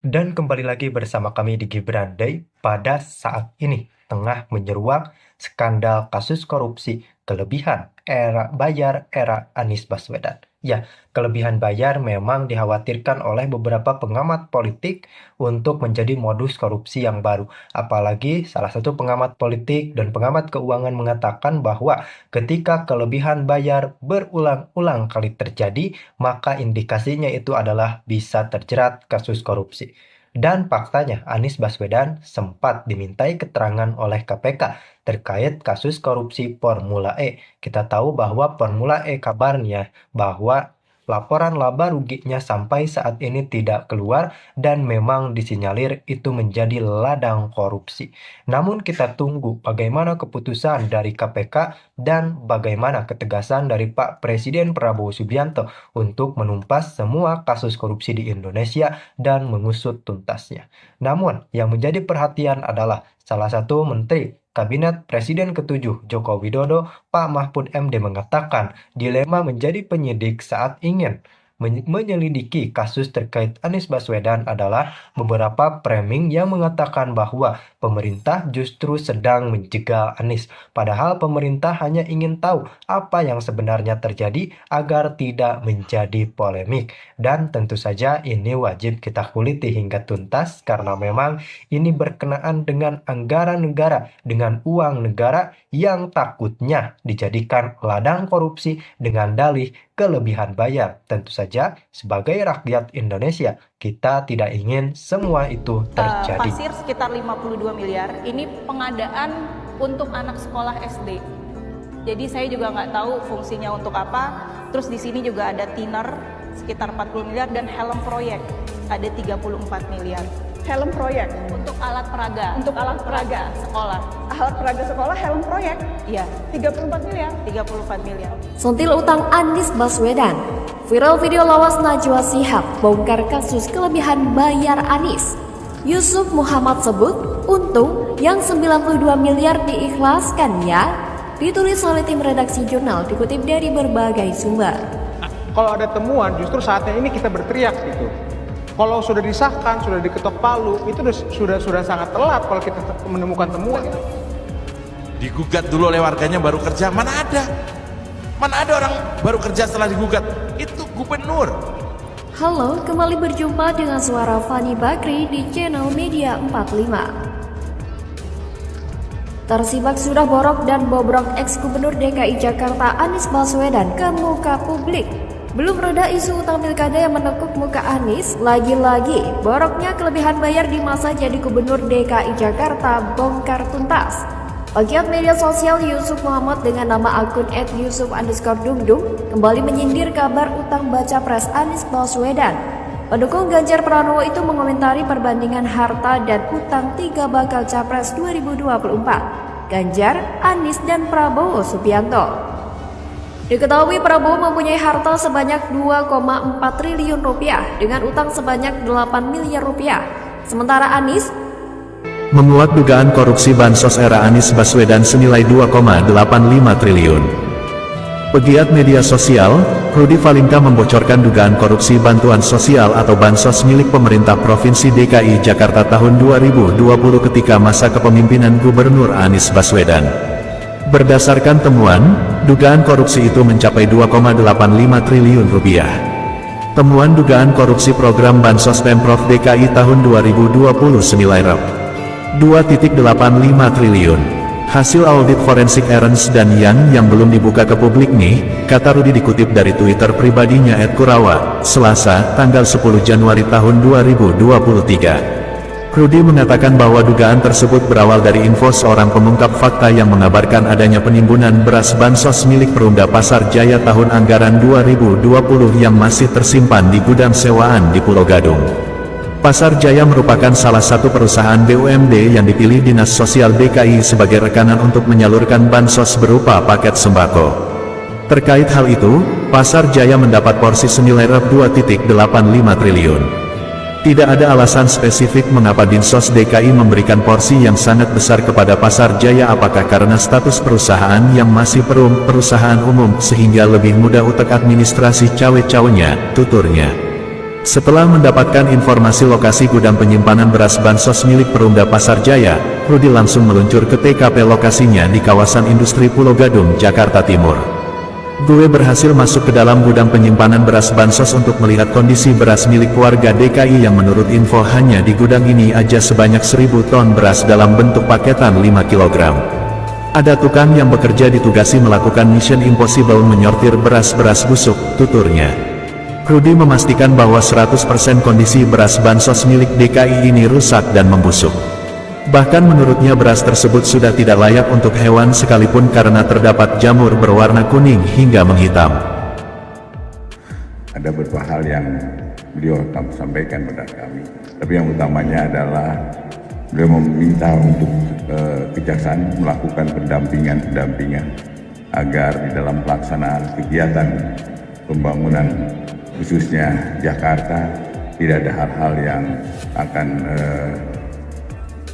Dan kembali lagi bersama kami di Gibran Day. Pada saat ini tengah menyeruak skandal kasus korupsi kelebihan era bayar era Anies Baswedan. Ya, kelebihan bayar memang dikhawatirkan oleh beberapa pengamat politik untuk menjadi modus korupsi yang baru. Apalagi salah satu pengamat politik dan pengamat keuangan mengatakan bahwa ketika kelebihan bayar berulang-ulang kali terjadi, maka indikasinya itu adalah bisa terjerat kasus korupsi. Dan faktanya Anies Baswedan sempat dimintai keterangan oleh KPK terkait kasus korupsi Formula E. Kita tahu bahwa Formula E kabarnya bahwa laporan laba ruginya sampai saat ini tidak keluar dan memang disinyalir itu menjadi ladang korupsi. Namun kita tunggu bagaimana keputusan dari KPK dan bagaimana ketegasan dari Pak Presiden Prabowo Subianto untuk menumpas semua kasus korupsi di Indonesia dan mengusut tuntasnya. Namun, yang menjadi perhatian adalah salah satu menteri Kabinet Presiden ke-7 Joko Widodo, Pak Mahfud MD mengatakan dilema menjadi penyidik saat ingin menyelidiki kasus terkait Anies Baswedan adalah beberapa framing yang mengatakan bahwa pemerintah justru sedang menjegal Anies. Padahal pemerintah hanya ingin tahu apa yang sebenarnya terjadi agar tidak menjadi polemik. Dan tentu saja ini wajib kita kuliti hingga tuntas karena memang ini berkenaan dengan anggaran negara, dengan uang negara yang takutnya dijadikan ladang korupsi dengan dalih kelebihan bayar. Tentu saja sebagai rakyat Indonesia kita tidak ingin semua itu terjadi. Pasir sekitar 52 miliar ini pengadaan untuk anak sekolah SD. Jadi saya juga nggak tahu fungsinya untuk apa. Terus di sini juga ada thinner sekitar 40 miliar dan helm proyek ada 34 miliar. Helm proyek Untuk alat peraga. untuk alat peraga Sekolah. alat peraga sekolah, helm proyek Iya, 34 miliar. 34 miliar. Sentil utang Anies Baswedan. Viral video lawas Najwa Shihab bongkar kasus kelebihan bayar Anies. Yusuf Muhammad sebut untung yang 92 miliar diikhlaskan ya. Ditulis oleh tim redaksi jurnal dikutip dari berbagai sumber. Kalau ada temuan, justru saatnya ini kita berteriak gitu. Kalau sudah disahkan, sudah diketok palu, itu sudah sangat telat kalau kita menemukan temuan. Digugat dulu oleh warganya baru kerja, mana ada orang baru kerja setelah digugat, itu gubernur. Halo, kembali berjumpa dengan suara Fani Bakri di channel Media 45. Tersibak sudah borok dan bobrok ex-gubernur DKI Jakarta Anies Baswedan ke muka publik. Belum reda isu utang pilkada yang menekuk muka Anies, lagi-lagi boroknya kelebihan bayar di masa jadi gubernur DKI Jakarta bongkar tuntas. Pegiat media sosial Yusuf Muhammad dengan nama akun @yusuf_dumdum kembali menyindir kabar utang baca pres Anies Baswedan. Pendukung Ganjar Pranowo itu mengomentari perbandingan harta dan utang tiga bakal capres 2024, Ganjar, Anies, dan Prabowo Subianto. Diketahui Prabowo mempunyai harta sebanyak 2,4 triliun rupiah dengan utang sebanyak 8 miliar rupiah. Sementara Anies menguat dugaan korupsi bansos era Anies Baswedan senilai 2,85 triliun. Pegiat media sosial, Rudy Valinka membocorkan dugaan korupsi bantuan sosial atau bansos milik pemerintah Provinsi DKI Jakarta tahun 2020 ketika masa kepemimpinan Gubernur Anies Baswedan. Berdasarkan temuan, dugaan korupsi itu mencapai 2,85 triliun rupiah. Temuan dugaan korupsi program Bansos Pemprov DKI tahun 2020 senilai Rp 2,85 triliun. Hasil audit forensik Ernst dan Young yang belum dibuka ke publik nih, kata Rudy dikutip dari Twitter pribadinya @Kurawa, Selasa, tanggal 10 Januari tahun 2023. Rudy mengatakan bahwa dugaan tersebut berawal dari info seorang pengungkap fakta yang mengabarkan adanya penimbunan beras bansos milik Perumda Pasar Jaya tahun anggaran 2020 yang masih tersimpan di gudang sewaan di Pulau Gadung. Pasar Jaya merupakan salah satu perusahaan BUMD yang dipilih Dinas Sosial DKI sebagai rekanan untuk menyalurkan bansos berupa paket sembako. Terkait hal itu, Pasar Jaya mendapat porsi senilai Rp 2,85 triliun. Tidak ada alasan spesifik mengapa Dinsos DKI memberikan porsi yang sangat besar kepada Pasar Jaya, apakah karena status perusahaan yang masih perusahaan umum sehingga lebih mudah utek administrasi cawe-cawenya, tuturnya. Setelah mendapatkan informasi lokasi gudang penyimpanan beras Bansos milik Perumda Pasar Jaya, Rudi langsung meluncur ke TKP lokasinya di kawasan industri Pulau Gadung, Jakarta Timur. Gue berhasil masuk ke dalam gudang penyimpanan beras Bansos untuk melihat kondisi beras milik warga DKI yang menurut info hanya di gudang ini aja sebanyak 1000 ton beras dalam bentuk paketan 5 kg. Ada tukang yang bekerja ditugasi melakukan mission impossible menyortir beras-beras busuk, tuturnya. Rudi memastikan bahwa 100% kondisi beras Bansos milik DKI ini rusak dan membusuk. Bahkan menurutnya beras tersebut sudah tidak layak untuk hewan sekalipun karena terdapat jamur berwarna kuning hingga menghitam. Ada beberapa hal yang beliau sampaikan pada kami, tapi yang utamanya adalah beliau meminta untuk kejaksaan melakukan pendampingan agar di dalam pelaksanaan kegiatan pembangunan khususnya Jakarta tidak ada hal-hal yang akan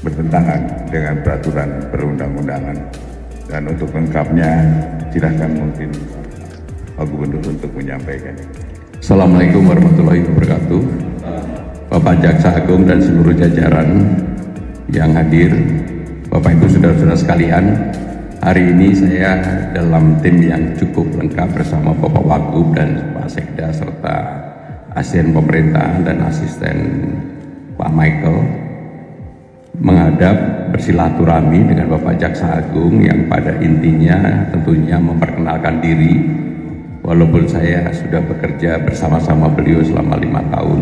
bertentangan dengan peraturan perundang-undangan. Dan untuk lengkapnya silakan mungkin Pak Gubernur untuk menyampaikan. Assalamualaikum warahmatullahi wabarakatuh. Bapak Jaksa Agung dan seluruh jajaran yang hadir, Bapak Ibu saudara-saudara sekalian, hari ini saya dalam tim yang cukup lengkap bersama Bapak Wagub dan Pak Sekda serta asisten pemerintahan dan asisten Pak Michael menghadap bersilaturahmi dengan Bapak Jaksa Agung yang pada intinya tentunya memperkenalkan diri. Walaupun saya sudah bekerja bersama-sama beliau selama 5 tahun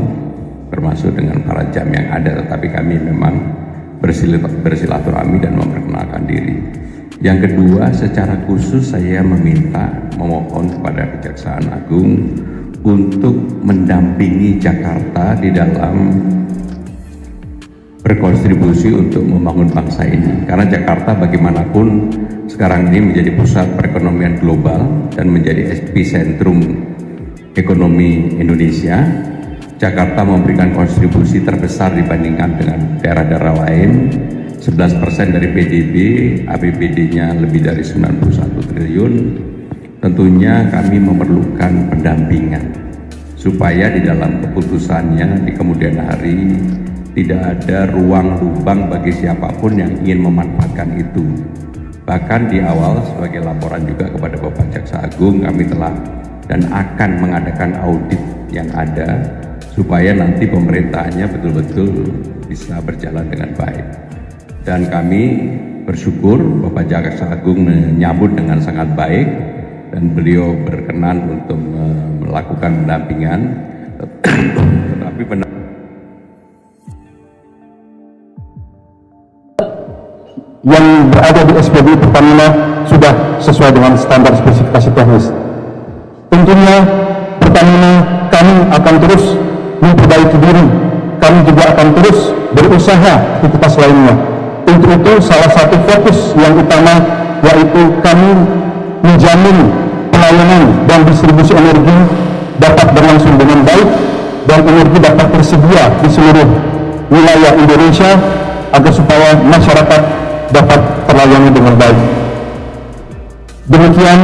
termasuk dengan para jam yang ada, tetapi kami memang bersilaturahmi dan memperkenalkan diri. Yang kedua, secara khusus saya memohon kepada Kejaksaan Agung untuk mendampingi Jakarta di dalam berkontribusi untuk membangun bangsa ini. Karena Jakarta bagaimanapun sekarang ini menjadi pusat perekonomian global dan menjadi epicentrum ekonomi Indonesia. Jakarta memberikan kontribusi terbesar dibandingkan dengan daerah-daerah lain. 11% dari PDB, APBD-nya lebih dari 91 triliun. Tentunya kami memerlukan pendampingan supaya di dalam keputusannya di kemudian hari tidak ada ruang lubang bagi siapapun yang ingin memanfaatkan itu. Bahkan di awal sebagai laporan juga kepada Bapak Jaksa Agung, kami telah dan akan mengadakan audit yang ada supaya nanti pemerintahannya betul-betul bisa berjalan dengan baik. Dan kami bersyukur Bapak Jaksa Agung menyambut dengan sangat baik dan beliau berkenan untuk melakukan pendampingan. Tetapi benar yang berada di SPBU Pertamina sudah sesuai dengan standar spesifikasi teknis. Tentunya Pertamina kami akan terus memperbaiki diri, kami juga akan terus berusaha aktivitas lainnya. Untuk itu salah satu fokus yang utama yaitu kami menjamin pelayanan dan distribusi energi dapat berlangsung dengan baik dan energi dapat tersedia di seluruh wilayah Indonesia agar supaya masyarakat dapat terlayani dengan baik. Demikian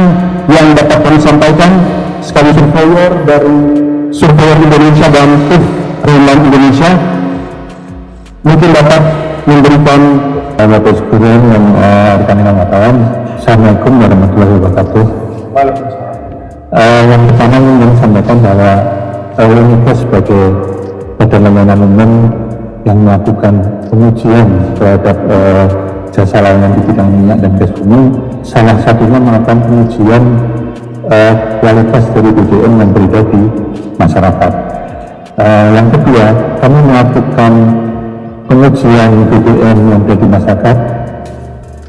yang dapat kami sampaikan. Sekali surveyor dari Surveyor Indonesia dan TIF Railman Indonesia mungkin dapat memberikan Bapak Sekurian yang rekan-rekan wartawan. Assalamualaikum warahmatullahi wabarakatuh. Yang pertama ingin sampaikan bahwa Unika sebagai badan layanan umum yang melakukan pengujian terhadap jasa layanan di bidang minyak dan gas bumi, salah satunya melakukan pengujian kualitas dari BBM yang beredar di masyarakat. Yang kedua, kami melakukan pengujian BBM yang ada di masyarakat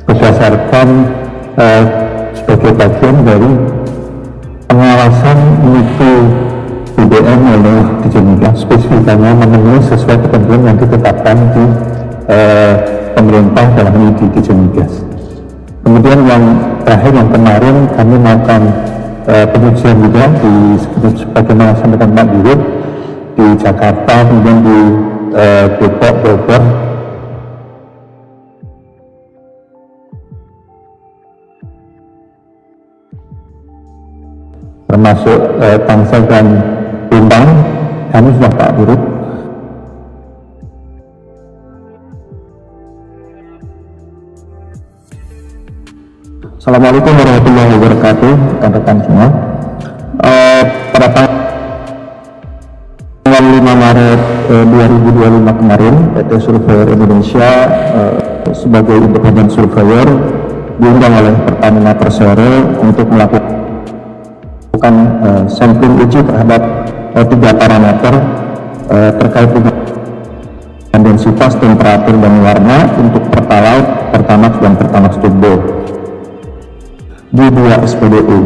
berdasarkan sebagai bagian dari pengawasan mutu BBM oleh Dijenigas, spesifikasinya memenuhi sesuai ketentuan yang ditetapkan di pemerintah dalam ini di Dijenigas. Kemudian yang terakhir yang kemarin kami melakukan pengujian juga di sebagaimana sampaikan Pak Dirut di Jakarta, kemudian di Depok, Bogor, termasuk Tangsel dan Bintang. kami sudah Pak Dirut. Assalamualaikum warahmatullahi wabarakatuh, rekan-rekan semua. Pada tanggal 5 Maret 2025 kemarin, PT Surveyor Indonesia sebagai independent surveyor diundang oleh Pertamina Persero untuk melakukan sampling uji terhadap 3 parameter terkait dengan densitas, temperatur, dan warna untuk Pertalite, Pertamax, dan Pertamax Turbo di 2 SPBU.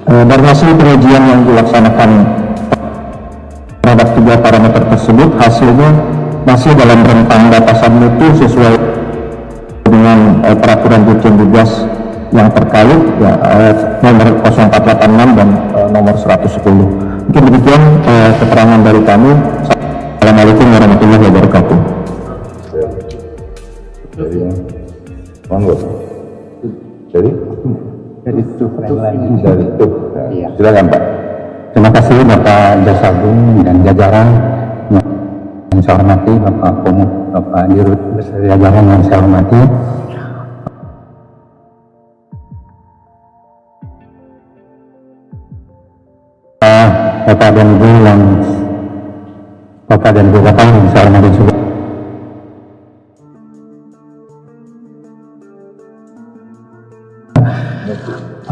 Dari hasil pengujian yang dilaksanakan terhadap 3 parameter tersebut, hasilnya masih dalam rentang batasan mutu sesuai dengan peraturan Dirjen Migas yang terkait, ya, nomor 0486 dan nomor 110. Mungkin demikian keterangan dari kami. Assalamualaikum warahmatullahi wabarakatuh. Jadi, monggo. Jadi Itu dari itu. Iya. Silakan Pak. Terima kasih Bapak Jasagung dan jajaran yang saya hormati, Bapak Komut, Bapak Dirut beserta jajaran yang saya hormati. Bapak dan Ibu yang Bapak dan Ibu Bapak yang saya hormati juga.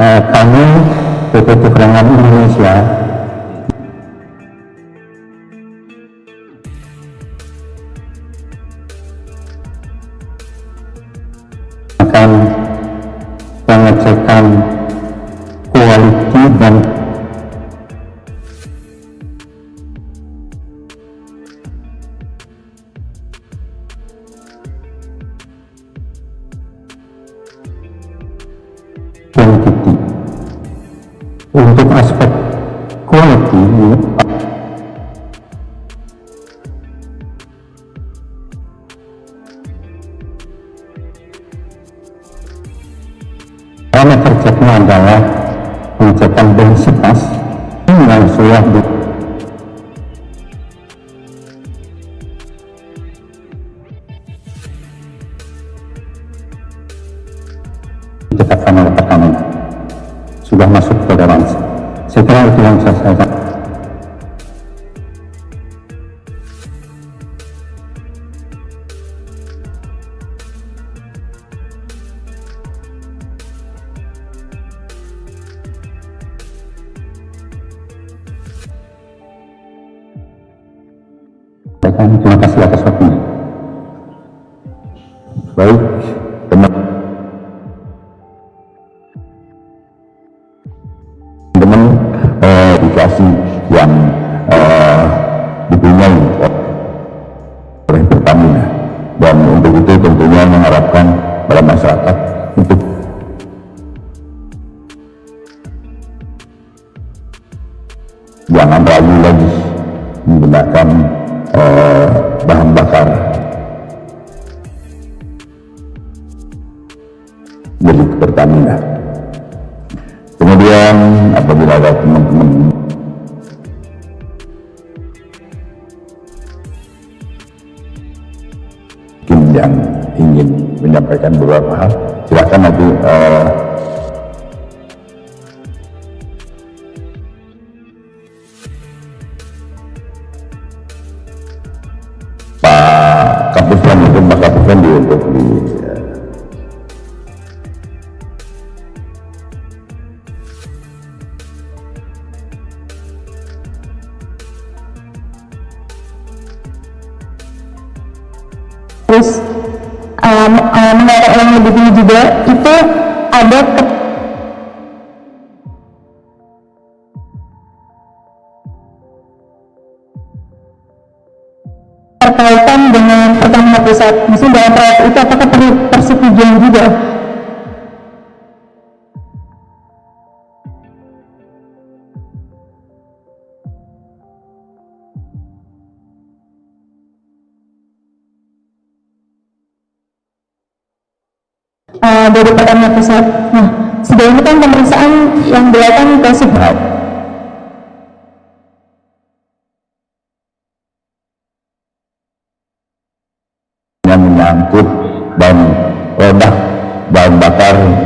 Kami PT Penerangan Indonesia akan pengecekan kualiti dan quantity. Untuk aspek quality parameter ceknya adalah pengecekan densitas yang sudah ditetapkan oleh Pertamina, sudah masuk ke toleransi. Saya kira itu yang saya sampaikan. Terima kasih atas waktunya. Baik, teman-teman edukasi yang dipunyai oleh Pertamina, dan untuk itu tentunya mengharapkan pada masyarakat untuk jangan ragu lagi menggunakan bahan bakar milik Pertamina. Kemudian apabila ada teman-teman yang ingin menyampaikan beberapa hal, silakan nanti Pak Kapuspen mungkin Pak Kapuspen untuk di terus mengenai yang lebih tinggi juga itu ada terkaitan dengan Pertamina Pusat. Misalnya dalam proyek itu apakah perlu persetujuan juga? Dari Pertamina Pusat. Nah, sejauh ini kan pemeriksaan yang dilakukan intensif. mengangkut bahan bakar